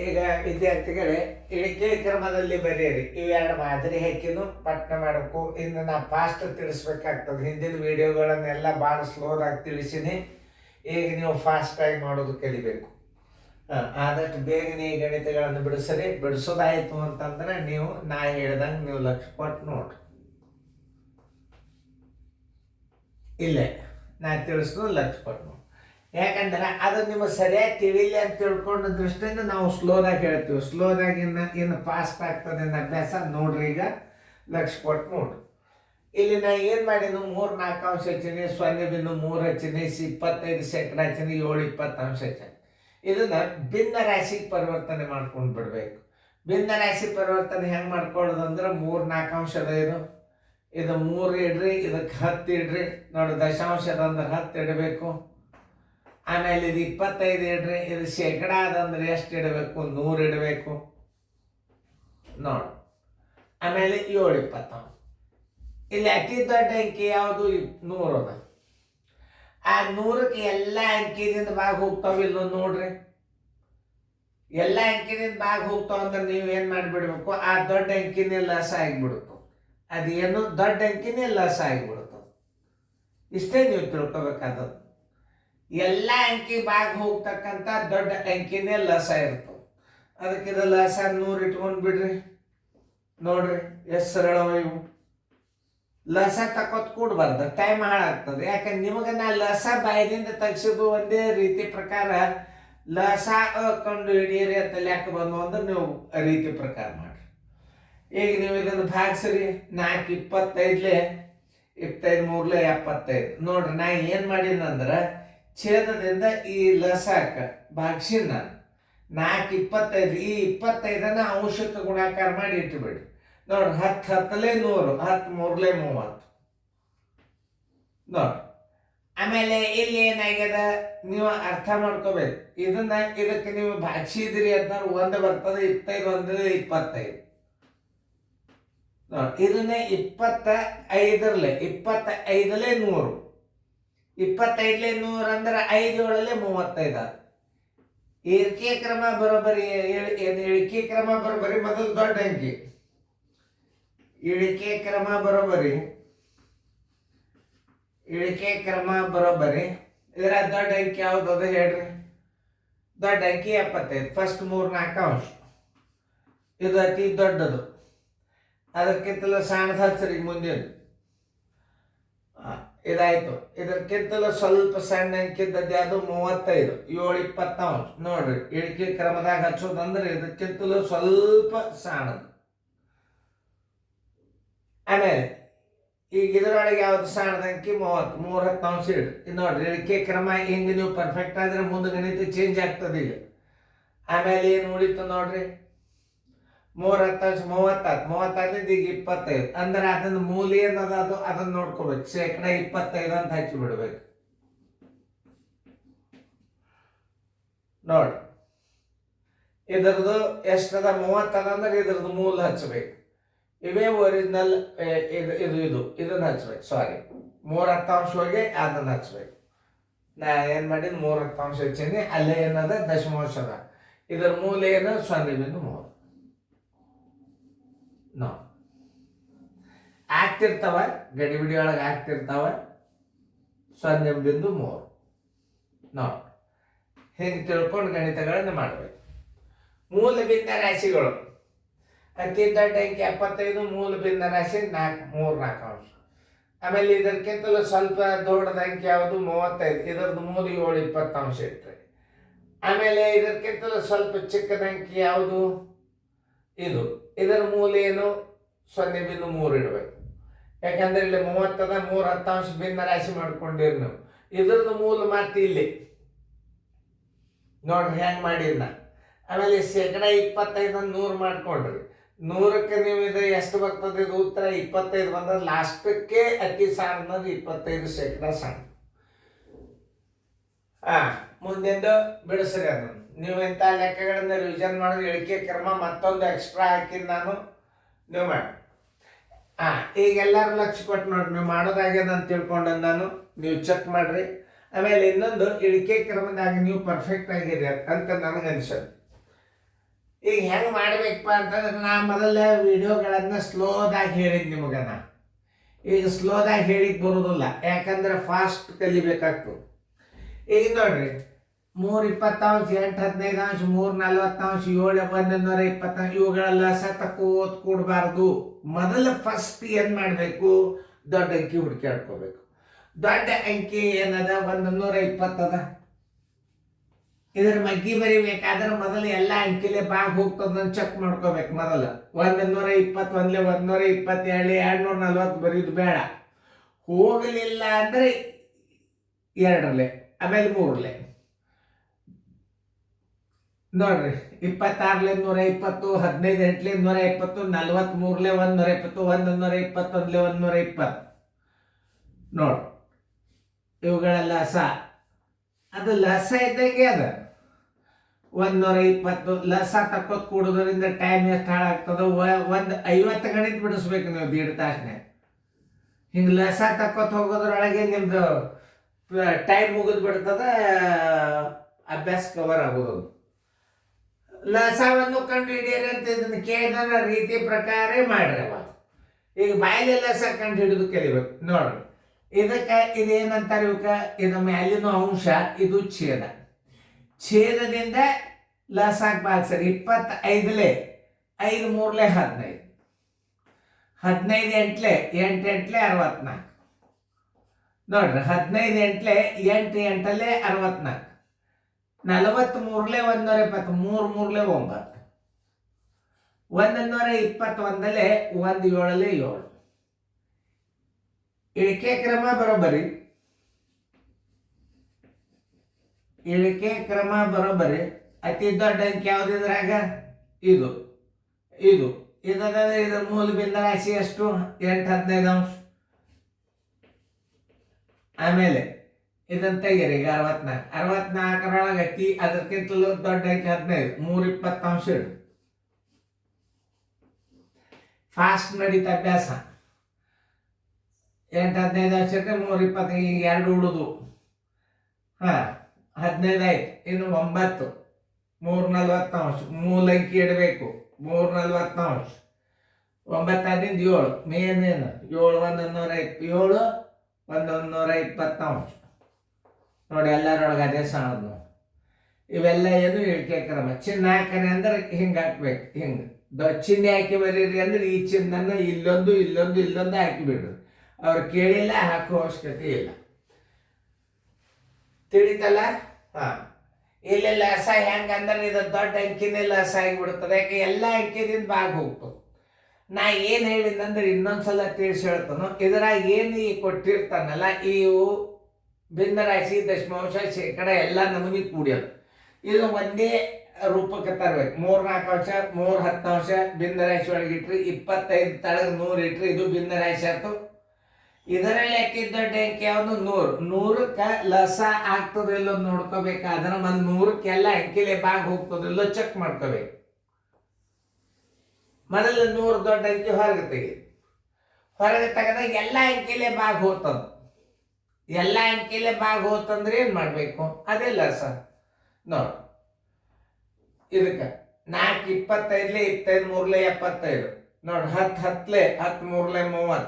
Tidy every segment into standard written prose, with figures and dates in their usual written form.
ಈಗ ವಿದ್ಯಾರ್ಥಿಗಳೇ, ಇಳಿಕೆ ಕ್ರಮದಲ್ಲಿ ಬರೆಯಿರಿ. ಇವೆರಡು ಮಾದರಿ ಹಾಕಿನೂ ಪಟ್ನ ಮಾಡಬೇಕು. ಇನ್ನು ನಾ ಫಾಸ್ಟ್ ತಿಳಿಸ್ಬೇಕಾಗ್ತದೆ. ಹಿಂದಿನ ವಿಡಿಯೋಗಳನ್ನೆಲ್ಲ ಭಾಳ ಸ್ಲೋದಾಗಿ ತಿಳಿಸಿನಿ. ಈಗ ನೀವು ಫಾಸ್ಟಾಗಿ ಮಾಡೋದು ಕಲಿಬೇಕು. ಆದಷ್ಟು ಬೇಗನೆ ಈ ಗಣಿತಗಳನ್ನು ಬಿಡಿಸ್ರಿ. ಬಿಡಿಸೋದಾಯಿತು ಅಂತಂದ್ರೆ ನೀವು ನಾ ಹೇಳ್ದಂಗೆ ನೀವು ಲಕ್ಷ ಕೊಟ್ಟು ನೋಡ್ರಿ. ಇಲ್ಲೇ ನಾ ತಿಳಿಸೋದು ಲಕ್ಷ ಕೊಟ್ಟು ನೋಡಿ. ಯಾಕಂದ್ರೆ ಅದು ನಿಮಗೆ ಸರಿಯಾಗಿ ತಿಳಿಲಿ ಅಂತ ತಿಳ್ಕೊಂಡ ದೃಷ್ಟಿಯಿಂದ ನಾವು ಸ್ಲೋದಾಗಿ ಹೇಳ್ತೀವಿ. ಸ್ಲೋದಾಗಿ ಇನ್ನು ಫಾಸ್ಟ್ ಆಗ್ತದೆ ಅನ್ನೋ ಅಭ್ಯಾಸ ನೋಡ್ರಿ. ಈಗ ಲಕ್ಷ ಕೊಟ್ಟು ನೋಡ್ರಿ. ಇಲ್ಲಿ ನಾ ಏನು ಮಾಡೀನಿ, 3-4 ಅಂಶ ಹಚ್ಚೀನಿ, 0.3 ಹಚ್ಚೀನಿ, 25% ಹಚ್ಚೀನಿ, 7-20 ಅಂಶ ಹಚ್ಚೀನಿ. ಇದನ್ನ ಭಿನ್ನ ರಾಶಿಗೆ ಪರಿವರ್ತನೆ ಮಾಡ್ಕೊಂಡು ಬಿಡ್ಬೇಕು. ಭಿನ್ನ ರಾಶಿ ಪರಿವರ್ತನೆ ಹೆಂಗೆ ಮಾಡ್ಕೊಳ್ಳೋದು ಅಂದ್ರೆ 3-4 ಅಂಶದ ಇದು 3 ಇಡ್ರಿ, ಇದಕ್ಕೆ 10 ಇಡ್ರಿ. ನೋಡಿ, ದಶಾಂಶದ ಅಂದ್ರೆ 10 ಇಡಬೇಕು. ಆಮೇಲೆ ಇದು 25 ಇಡ್ರಿ, ಇದು ಶೇಕಡ ಅದಂದ್ರೆ ಎಷ್ಟು ಇಡಬೇಕು? 100 ಇಡಬೇಕು ನೋಡಿ. ಆಮೇಲೆ 7-20. ಇಲ್ಲಿ ಅತಿ ದೊಡ್ಡ ಅಂಕಿ ಯಾವುದು? 100 ಅದ. ಆ 100ಕ್ಕೆ ಎಲ್ಲ ಅಂಕಿನಿಂದ ಭಾಗ ಹೋಗ್ತಾವಿಲ್ಲ ನೋಡ್ರಿ. ಎಲ್ಲ ಅಂಕಿನಿಂದ ಭಾಗ ಹೋಗ್ತಾವ ಅಂದ್ರೆ ನೀವೇನು ಮಾಡಿಬಿಡ್ಬೇಕು, ಆ ದೊಡ್ಡ ಅಂಕಿನೇ ಲಸ ಆಗಿಬಿಡುತ್ತೆ. ಅದೇನು ದೊಡ್ಡ ಅಂಕಿನೇ ಲಸ ಆಗಿಬಿಡುತ್ತೆ. ಇಷ್ಟೇ ನೀವು ತಿಳ್ಕೊಬೇಕಾದದ್ದು. ಎಲ್ಲ ಅಂಕಿ ಭಾಗ ಹೋಗ್ತಕ್ಕಂಥ ದೊಡ್ಡ ಅಂಕಿನೇ ಲಸ ಇರ್ತವೆ. ಅದಕ್ಕೆ ಇದು ಲಸ 100 ಇಟ್ಕೊಂಡು ಬಿಡ್ರಿ. ನೋಡ್ರಿ ಎಷ್ಟು ಸರಳವ ಇವು. ಲಸ ತಕ್ಕೊತ್ ಕೂಡಬಾರ್ದು, ಟೈಮ್ ಹಾಳಾಗ್ತದೆ. ಯಾಕಂದ್ರೆ ನಿಮಗೆ ನಾ ಲಸ ಬಾಯದಿಂದ ತೆಗ್ಸಿದ್ದು ಒಂದೇ ರೀತಿ ಪ್ರಕಾರ ಲಸ ಕಂಡು ಹಿಡಿಯಿರಿ ಅಂತ ಲೆಕ್ಕ ಬಂದು ಅಂದ್ರೆ ನೀವು ರೀತಿ ಪ್ರಕಾರ ಮಾಡ್ರಿ. ಈಗ ನೀವು ಇದನ್ನು ಭಾಗಿಸ್ರಿ. 4 25 25 3 75. ನೋಡ್ರಿ, ನಾ ಏನು ಮಾಡೀನಂದ್ರೆ ಛೇದದಿಂದ ಈ ಲಸಕ್ಕ ಭಾಗಿಸಿನ ನಾನು 4 25. ಈ 25 ಅಂಶಕ್ಕೆ ಗುಣಾಕಾರ ಮಾಡಿ ಇಟ್ಟುಬಿಡಿ. ನೋಡ್ರಿ, 10 10 100, 10 3 30 ನೋಡ್ರಿ. ಆಮೇಲೆ ಇಲ್ಲಿ ಏನಾಗ್ಯದ ನೀವು ಅರ್ಥ ಮಾಡ್ಕೋಬೇಕು. ಇದಕ್ಕೆ ನೀವು ಭಾಗಿಸಿದ್ರಿ ಅಂತಂದ್ರೆ 1 ಬರ್ತದೆ. 25 1 25 ನೋಡಿ. ಇದನ್ನೇ 25 100. 25 100 ಅಂದ್ರೆ 5 7 35. ಇಳಿಕೆ ಕ್ರಮ ಬರೋಬ್ಬರಿ. ಇಳಿಕೆ ಕ್ರಮ ಬರೋಬ್ಬರಿ ಮೊದಲು ದೊಡ್ಡ ಅಂಕಿ. ಇಳಿಕೆ ಕ್ರಮ ಬರೋಬ್ಬರಿ. ಇಳಿಕೆ ಕ್ರಮ ಬರೋಬ್ಬರಿ. ಇದರ ದೊಡ್ಡ ಅಂಕಿ ಯಾವ್ದು ಅದು ಹೇಳ್ರಿ. ದೊಡ್ಡ ಅಂಕಿ 75. ಫಸ್ಟ್ 3-4 ಅಂಶ. ಇದು ಅತಿ ದೊಡ್ಡದು. ಅದಕ್ಕಿಂತಲೂ ಸಣ್ಣದ ಹಚ್ಚಿರಿ ಮುಂದಿನ. ಇದಾಯ್ತು. ಇದಕ್ಕಿಂತಲೂ ಸ್ವಲ್ಪ ಸಣ್ಣ ಅಂಕಿದ್ದದ್ದು ಯಾವುದು? 35. 7-20 ಅಂಶ. ನೋಡ್ರಿ, ಇಳಿಕೆ ಕ್ರಮದಾಗ ಹಚ್ಚೋದಂದ್ರೆ ಇದಕ್ಕಿಂತಲೂ ಸ್ವಲ್ಪ ಸಣ್ಣದು. ಆಮೇಲೆ ಈಗ ಇದರೊಳಗೆ ಯಾವ್ದು ಸಣ್ಣದ ಅಂಕಿ? 30. 3 ಅಂಶ ಇಡ್ರಿ. ನೋಡ್ರಿ, ಇಳಿಕೆ ಕ್ರಮ ಹಿಂಗೆ ನೀವು ಪರ್ಫೆಕ್ಟ್ ಆದ್ರೆ ಮುಂದೆ ಗಣಿತ ಚೇಂಜ್ ಆಗ್ತದೆ. ಈಗ ಆಮೇಲೆ ಏನು ಉಳಿತು ನೋಡ್ರಿ, 3 ಅಂಶ 30 ಈಗ 25 ಅಂದ್ರೆ ಅದನ್ನ ಮೂಲ ಏನದ ಅದನ್ನ ನೋಡ್ಕೋಬೇಕು. ಶೇಕಡ 25 ಅಂತ ಹಚ್ಚಿ ಬಿಡ್ಬೇಕು. ನೋಡ್ರಿ, ಇದ್ರದ್ದು ಎಷ್ಟದ? 30 ಅದ ಅಂದ್ರೆ ಇದ್ರದ್ದು ಮೂಲ ಹಚ್ಚಬೇಕು. ಇವೇ ಒರಿಜಿನಲ್. ಇದನ್ನ ಹಚ್ಬೇಕು. ಸಾರಿ, 3 ಅಂಶ ಹೋಗಿ ಅದನ್ನ ಹಚ್ಬೇಕು. ನಾ ಏನ್ ಮಾಡೀನಿ, 3 ಅಂಶ ಹಚ್ಚೀನಿ. ಅಲ್ಲೇ ಏನದ? ದಶಮಾಂಶ ಅದ. ಇದ್ರ ಮೂಲ ಏನು? 0.3 ನಾವು ಆಗ್ತಿರ್ತಾವ. ಗಡಿಬಿಡಿ ಒಳಗೆ ಆಗ್ತಿರ್ತಾವ. 0.3 ನಾವು ಹಿಂಗೆ ತಿಳ್ಕೊಂಡು ಗಣಿತಗಳನ್ನು ಮಾಡಬೇಕು. ಮೂಲ ಭಿನ್ನ ರಾಶಿಗಳು. ಅತಿ ದೊಡ್ಡ ಅಂಕಿ 75. ಮೂಲ ಭಿನ್ನ ರಾಶಿ 3-4 ಅಂಶ. ಆಮೇಲೆ ಇದಕ್ಕಿಂತಲೂ ಸ್ವಲ್ಪ ದೊಡ್ಡದ ಅಂಕಿ ಯಾವುದು? 35. ಇದರದ್ದು ಮೂಲ 7-20 ಅಂಶ ಇರ್ತದೆ. ಆಮೇಲೆ ಇದಕ್ಕಿಂತಲೂ ಸ್ವಲ್ಪ ಚಿಕ್ಕದ ಅಂಕಿ ಯಾವುದು? ಇದರ ಮೂಲ ಏನು? 0.3 ಇಡಬೇಕು. ಯಾಕಂದ್ರೆ ಇಲ್ಲಿ 30 ಅದ. 3 ಅಂಶ ಭಿನ್ನ ರಾಶಿ ಮಾಡ್ಕೊಂಡಿರಿ ನೀವು. ಇದ್ರದ್ದು ಮೂಲ ಮಾತು ಇಲ್ಲಿ ನೋಡ್ರಿ ಹೆಂಗೆ ಮಾಡಿಲ್ಲ. ಆಮೇಲೆ ಶೇಕಡ 25 100 ಮಾಡ್ಕೊಂಡ್ರಿ. 100ಕ್ಕೆ ನೀವು ಇದು ಎಷ್ಟು ಬರ್ತದೆ? ಇದು ಉತ್ತರ 25 ಬಂದ್ರೆ ಲಾಸ್ಟಕ್ಕೆ ಅತಿ ಸಣ್ಣದು 25% ಸಣ್ಣ. ಮುಂದೆಂದು ಬಿಡಿಸ್ರಿ ಅದನ್ನು. ನೀವು ಇಂಥ ಲೆಕ್ಕಗಳನ್ನ ರಿವಿಷನ್ ಮಾಡಿದ್ರೆ ಇಳಿಕೆ ಕ್ರಮ ಮತ್ತೊಂದು ಎಕ್ಸ್ಟ್ರಾ ಹಾಕಿದ್ದು ನಾನು, ನೀವು ಮಾಡಿ. ಈಗ ಎಲ್ಲರೂ ಲಕ್ಷ ಕೊಟ್ಟು ನೋಡ್ರಿ. ನೀವು ಮಾಡೋದಾಗ್ಯದ ಅಂತ ತಿಳ್ಕೊಂಡ ನಾನು, ನೀವು ಚೆಕ್ ಮಾಡ್ರಿ. ಆಮೇಲೆ ಇನ್ನೊಂದು, ಇಳಿಕೆ ಕ್ರಮದಾಗ ನೀವು ಪರ್ಫೆಕ್ಟ್ ಆಗಿರಿ ಅಂತ ನನಗೆ ಅನ್ಸೋದು. ಈಗ ಹೆಂಗೆ ಮಾಡ್ಬೇಕಪ್ಪ ಅಂತಂದ್ರೆ ನಾ ಮೊದಲ ವಿಡಿಯೋಗಳನ್ನು ಸ್ಲೋದಾಗಿ ಹೇಳಿದ್ ನಿಮಗೆ ನಾ ಈಗ ಸ್ಲೋದಾಗಿ ಹೇಳಿಕ್ ಬರೋದಿಲ್ಲ, ಯಾಕಂದ್ರೆ ಫಾಸ್ಟ್ ಕಲಿಬೇಕಾಗ್ತದೆ. ಈಗ ನೋಡ್ರಿ 3:20, 8:15, 3:40, 7:120, ಇವುಗಳೆಲ್ಲ ಸತಕೋತ್ ಕೂಡಬಾರ್ದು. ಮೊದಲು ಫಸ್ಟ್ ಏನು ಮಾಡಬೇಕು, ದೊಡ್ಡ ಅಂಕಿ ಹುಡುಕಾಡ್ಕೋಬೇಕು. ದೊಡ್ಡ ಅಂಕಿ ಏನದ, 120 ಅದ. ಇದ್ರ ಮಗ್ಗಿ ಬರಿಬೇಕಾದ್ರೆ ಮೊದಲು ಎಲ್ಲ ಅಂಕಿಲೆ ಬಾಗ್ ಹೋಗ್ತದ ಚೆಕ್ ಮಾಡ್ಕೋಬೇಕು. ಮೊದಲು 120, 122, 240 ಬರೀದು ಬೇಡ. ಹೋಗಲಿಲ್ಲ ಅಂದ್ರೆ 2 ಆಮೇಲೆ 3 ನೋಡ್ರಿ. 26 120, 15 8 120, 43 120, 121 120 ನೋಡ್ರಿ. ಇವುಗಳೆಲ್ಲ ಅದು ಲಸ ಇದ್ದಂಗೆ ಅದ. 120 ಲಸ ತಕ್ಕೋತ್ ಕೂಡೋದ್ರಿಂದ ಟೈಮ್ ಎಷ್ಟು ಹಾಳಾಗ್ತದ. ಒಂದು 50 ಗಣಿತ ಬಿಡಿಸ್ಬೇಕು ನೀವು 1.5 ತಾಸನ್ಯಾಗ. ಹಿಂಗೆ ಲಸ ತಕ್ಕೋತ್ ಹೋಗೋದ್ರೊಳಗೆ ನಿಮ್ದು ಟೈಮ್ ಮುಗಿದು ಬಿಡ್ತದ, ಅಭ್ಯಾಸ ಕವರ್ ಆಗೋದು. ಲಸವನ್ನು ಕಂಡು ಹಿಡಿಯರಿ ಅಂತ ಇದನ್ನು ಕೇಳಿದ ರೀತಿ ಪ್ರಕಾರ ಮಾಡ್ರಿ. ಅವಾಗ ಈಗ ಬಾಯಲ್ಲಿ ಲಸ ಕಂಡು ಹಿಡಿದು ಕಲಿಬೇಕು. ನೋಡ್ರಿ, ಇದಕ್ಕೆ ಇದೇನಂತಾರೆ, ಇವಕ್ಕೆ ಇದು ಮ್ಯಾಲಿನ ಅಂಶ, ಇದು ಛೇದ. ಛೇದದಿಂದ ಲಸಾಕ್ ಭಾಗಿಸ್ರಿ. 25 5 3 15, 15 8 8 8 64 ನೋಡ್ರಿ. 15 8 8 8 64, 43 120, 3 3 9, 121 1 7 7. ಇಳಿಕೆ ಕ್ರಮ ಬರೋಬ್ಬರಿ, ಇಳಿಕೆ ಕ್ರಮ ಬರೋಬ್ಬರಿ. ಅತಿ ದೊಡ್ಡ ಅಂಕಿ ಯಾವ್ದಿದ್ರಾಗ ಇದು ಇದು ಇದರ ಮೂಲ ಬಿಂದರಾಶಿ ಎಷ್ಟು, 8 15. ಆಮೇಲೆ ಇದನ್ನ ತೆಗೀರಿ. ಈಗ 64 ಅತಿ ಅದಕ್ಕಿಂತಲೂ ದೊಡ್ಡ ಅಂಕಿ 15, 3 20 ಫಾಸ್ಟ್ ನಡೀತ ಅಭ್ಯಾಸ. 8 15 3 20, ಈಗ 2 ಉಳಿದು 15 ಆಯ್ತು. ಇನ್ನು 9 3 40 ಮೂಲ ಅಂಕಿ ಇಡಬೇಕು. 3 40 9 ಆದಿಂದ 7 ಮೇನೇನು 7 120, 7 120 ನೋಡಿ. ಎಲ್ಲರೊಳಗೆ ಅದೇ ಸಣ್ಣದು. ಇವೆಲ್ಲ ಏನು ಇಳಿಕೆ ಕ್ರಮ. ಚಿನ್ನ ಹಾಕನೆ ಅಂದ್ರೆ ಹಿಂಗೆ ಹಾಕ್ಬೇಕು. ಹಿಂಗೆ ಚಿಹ್ನೆ ಹಾಕಿ ಬರೀರಿ ಅಂದ್ರೆ ಈ ಚಿನ್ನನ ಇಲ್ಲೊಂದು ಇಲ್ಲೊಂದು ಇಲ್ಲೊಂದು ಹಾಕಿ ಬಿಡ್ರಿ. ಅವ್ರು ಕೇಳಿಲ್ಲ, ಹಾಕೋ ಅವಶ್ಯಕತೆ ಇಲ್ಲ. ತಿಳಿತಲ್ಲ? ಇಲ್ಲಿ ಲಸ ಹೆಂಗಂದ್ರೆ ಇದು ದೊಡ್ಡ ಅಂಕಿನೇ ಲಸ ಆಗಿಬಿಡ್ತದೆ. ಯಾಕೆ ಎಲ್ಲ ಅಂಕಿದಿಂದ ಬಾಗ್ ಹೋಗ್ತದೆ. ನಾ ಏನು ಹೇಳಿದಂದ್ರೆ ಇನ್ನೊಂದ್ಸಲ ತಿಳಿಸಿ ಹೇಳ್ತಾನೋ. ಇದ್ರಾಗ ಏನು ಈ ಕೊಟ್ಟಿರ್ತಾನಲ್ಲ, ಇವು ಭಿನ್ನರಾಶಿ, ದಶಮಾಂಶ, ಶೇಕಡ ಎಲ್ಲ ನಮಗೆ ಕೂಡಿಯೋದು. ಇದು ಒಂದೇ ರೂಪಕ್ಕೆ ತರಬೇಕು. 3 4 3 10 ಭಿನ್ನರಾಶಿ ಒಳಗಿಟ್ರಿ, 25 ತಳಗ 100 ಇಟ್ರಿ, ಇದು ಭಿನ್ನರಾಶಿ ಆಯ್ತು. ಇದರಲ್ಲಿ ಹಾಕಿದ ದೊಡ್ಡ ಅಂಕಿ ಯಾವುದು, 100. 100ಕ್ಕೆ ಲಸ ಆಗ್ತದಿಲ್ಲೋ ನೋಡ್ಕೋಬೇಕಾದ್ರೆ ಒಂದು 100ಕ್ಕೆ ಎಲ್ಲ ಅಂಕಿಲೆ ಬಾಗ್ ಹೋಗ್ತದಿಲ್ಲೋ ಚೆಕ್ ಮಾಡ್ಕೋಬೇಕು. ಮೊದಲು 100 ದೊಡ್ಡ ಅಂಕಿ ಹೊರಗೆ ತೆಗಿ. ಹೊರಗೆ ತೆಗೆದಾಗ ಎಲ್ಲ ಅಂಕಿಲೆ ಬಾಗ್ ಹೋಗ್ತದ. ಎಲ್ಲ ಅಂಕಿಲೆ ಬಾಗ್ ಹೋತಂದ್ರೆ ಏನು ಮಾಡಬೇಕು, ಅದೇ ಲಸ. ನೋಡಿ, ಇದಕ್ಕೆ 4 25 25 3 75 ನೋಡಿ. 10 10 10 3 30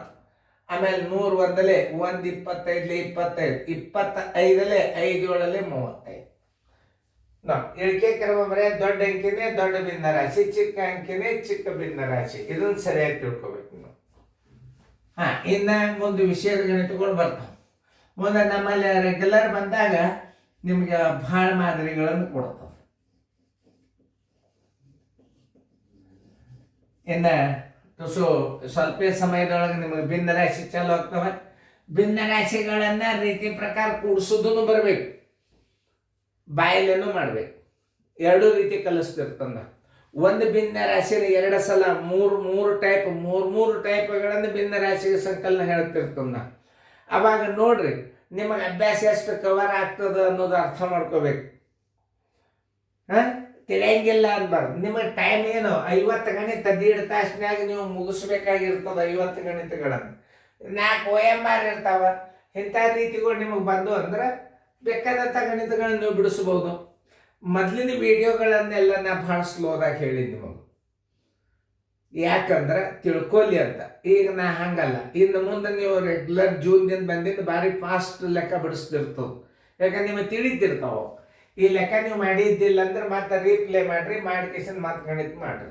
ಆಮೇಲೆ 100 1 1 25 25 25 5 7 35 ನೋಡಿ. ಇಳಿಕೆ ಕ್ರಮ ಬರೀ ದೊಡ್ಡ ಅಂಕಿನೇ ದೊಡ್ಡ ಭಿನ್ನರಾಶಿ, ಚಿಕ್ಕ ಅಂಕಿನೇ ಚಿಕ್ಕ ಭಿನ್ನರಾಶಿ. ಇದನ್ನು ಸರಿಯಾಗಿ ತಿಳ್ಕೊಬೇಕು ನೀವು. ಇನ್ನ ಮುಂದೆ ವಿಷಯದ ಗಣಿತಗಳು ಬರ್ತಾವೆ. ಮುಂದೆ ನಮ್ಮಲ್ಲಿ ರೆಗ್ಯುಲರ್ ಬಂದಾಗ ನಿಮ್ಗೆ ಭಾಳ ಮಾದರಿಗಳನ್ನು ಕೊಡ್ತಾವೆ. ಇನ್ನು ಸ್ವಲ್ಪ ಸಮಯದೊಳಗೆ ನಿಮಗೆ ಭಿನ್ನರಾಶಿ ಚಾಲು ಆಗ್ತವೆ. ಭಿನ್ನರಾಶಿಗಳನ್ನ ರೀತಿ ಪ್ರಕಾರ ಕೂಡಿಸೋದನ್ನು ಬರಬೇಕು, ಬಾಯಲ್ಲೇನು ಮಾಡಬೇಕು. 2 ರೀತಿ ಕಲಿಸ್ತಿರ್ತಂದ. ಒಂದು ಭಿನ್ನರಾಶಿನ 2 ಸಲ 3 ಟೈಪ್ 3 ಟೈಪ್ಗಳನ್ನು ಭಿನ್ನರಾಶಿಗೆ ಸಂಕಲನ ಹೇಳ್ತಿರ್ತಂದ. ಅವಾಗ ನೋಡ್ರಿ ನಿಮಗೆ ಅಭ್ಯಾಸ ಎಷ್ಟು ಕವರ್ ಆಗ್ತದ ಅನ್ನೋದು ಅರ್ಥ ಮಾಡ್ಕೋಬೇಕು. ತಿಳಿಯಂಗಿಲ್ಲ ಅನ್ಬಾರ್ದು. ನಿಮಗೆ ಟೈಮ್ ಏನು 50 ಗಣಿತ 1.5 ತಾಸಿನಾಗ ನೀವು ಮುಗಿಸ್ಬೇಕಾಗಿರ್ತದ. 50 ಗಣಿತಗಳನ್ನು 4 OMR ಇರ್ತಾವ. ಇಂಥ ರೀತಿಗಳು ನಿಮಗೆ ಬಂದು ಅಂದ್ರೆ ಬೇಕಾದಂಥ ಗಣಿತಗಳನ್ನು ನೀವು ಬಿಡಿಸ್ಬೋದು. ಮೊದಲಿನ ವಿಡಿಯೋಗಳನ್ನೆಲ್ಲ ನಾ ಭಾಳ ಸ್ಲೋದಾಗ ಹೇಳಿದ್ ನಿಮಗೆ, ಯಾಕಂದ್ರೆ ತಿಳ್ಕೊಲಿ ಅಂತ. ಈಗ ನಾ ಹಂಗಲ್ಲ, ಇನ್ನು ಮುಂದೆ ನೀವು ರೆಗ್ಯುಲರ್ ಜೂನ್ದಿಂದ ಬಂದಿದ್ದು ಭಾರಿ ಫಾಸ್ಟ್ ಲೆಕ್ಕ ಬಿಡಿಸ್ತಿರ್ತವೆ. ಯಾಕಂದ್ರೆ ನಿಮಗೆ ತಿಳಿತಿರ್ತಾವೆ. ಈ ಲೆಕ್ಕ ನೀವು ಮಾಡಿದ್ದಿಲ್ಲ ಅಂದ್ರೆ ಮತ್ತೆ ರೀಪ್ಲೇ ಮಾಡ್ರಿ, ಮಾಡಿಕೇಶನ್ ಮತ್ತೆ ಗಣಿತ ಮಾಡ್ರಿ.